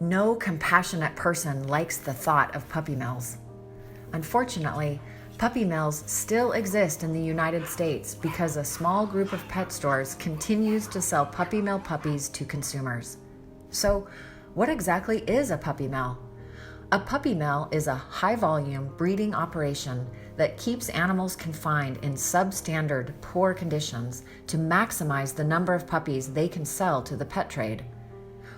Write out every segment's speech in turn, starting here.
No compassionate person likes the thought of puppy mills. Unfortunately, puppy mills still exist in the United States because a small group of pet stores continues to sell puppy mill puppies to consumers. So, what exactly is a puppy mill? A puppy mill is a high-volume breeding operation that keeps animals confined in substandard, poor conditions to maximize the number of puppies they can sell to the pet trade.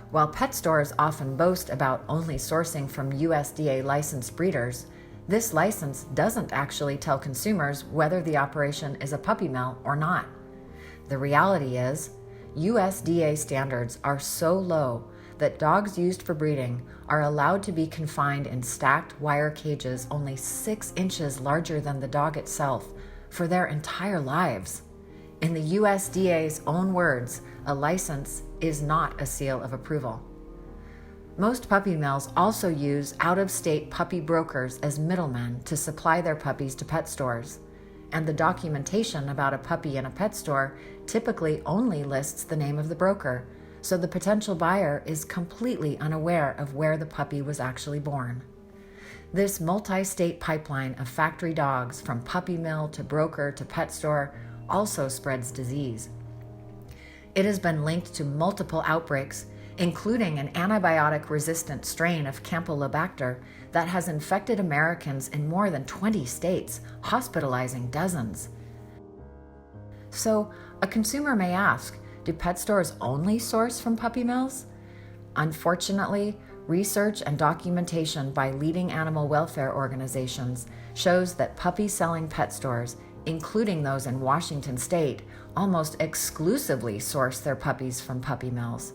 While pet stores often boast about only sourcing from USDA licensed breeders, this license doesn't actually tell consumers whether the operation is a puppy mill or not. The reality is, USDA standards are so low that dogs used for breeding are allowed to be confined in stacked wire cages only 6 inches larger than the dog itself for their entire lives. In the USDA's own words, a license is not a seal of approval. Most puppy mills also use out-of-state puppy brokers as middlemen to supply their puppies to pet stores, and the documentation about a puppy in a pet store typically only lists the name of the broker, so the potential buyer is completely unaware of where the puppy was actually born. This multi-state pipeline of factory dogs from puppy mill to broker to pet store also spreads disease. It has been linked to multiple outbreaks, including an antibiotic-resistant strain of Campylobacter that has infected Americans in more than 20 states, hospitalizing dozens. So, a consumer may ask, do pet stores only source from puppy mills? Unfortunately, research and documentation by leading animal welfare organizations shows that puppy-selling pet stores, including those in Washington state, almost exclusively source their puppies from puppy mills.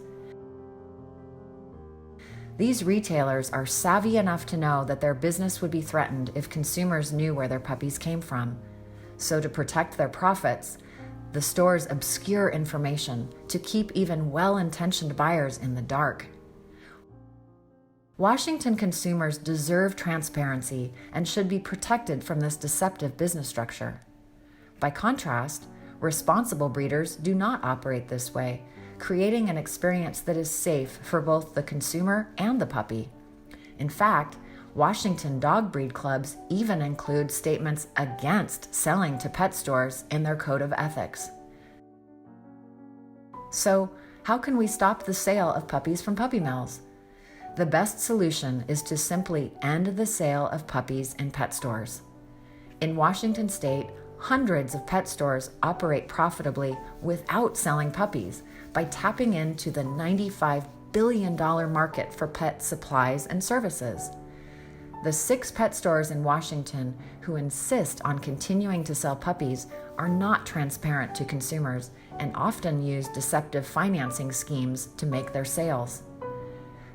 These retailers are savvy enough to know that their business would be threatened if consumers knew where their puppies came from. So to protect their profits, the stores obscure information to keep even well-intentioned buyers in the dark. Washington consumers deserve transparency and should be protected from this deceptive business structure. By contrast, responsible breeders do not operate this way, creating an experience that is safe for both the consumer and the puppy. In fact, Washington dog breed clubs even include statements against selling to pet stores in their code of ethics. So, how can we stop the sale of puppies from puppy mills? The best solution is to simply end the sale of puppies in pet stores. In Washington state, hundreds of pet stores operate profitably without selling puppies by tapping into the $95 billion market for pet supplies and services. The 6 pet stores in Washington who insist on continuing to sell puppies are not transparent to consumers and often use deceptive financing schemes to make their sales.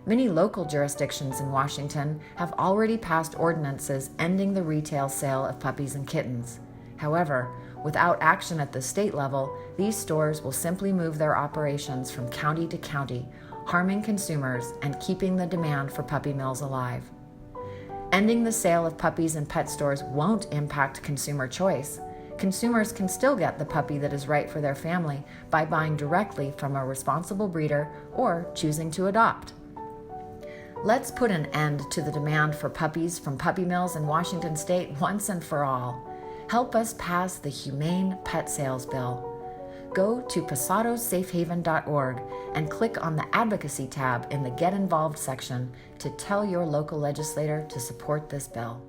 Many local jurisdictions in Washington have already passed ordinances ending the retail sale of puppies and kittens. However, without action at the state level, these stores will simply move their operations from county to county, harming consumers and keeping the demand for puppy mills alive. Ending the sale of puppies in pet stores won't impact consumer choice. Consumers can still get the puppy that is right for their family by buying directly from a responsible breeder or choosing to adopt. Let's put an end to the demand for puppies from puppy mills in Washington state once and for all. Help us pass the Humane Pet Sales Bill. Go to pasadosafehaven.org and click on the Advocacy tab in the Get Involved section to tell your local legislator to support this bill.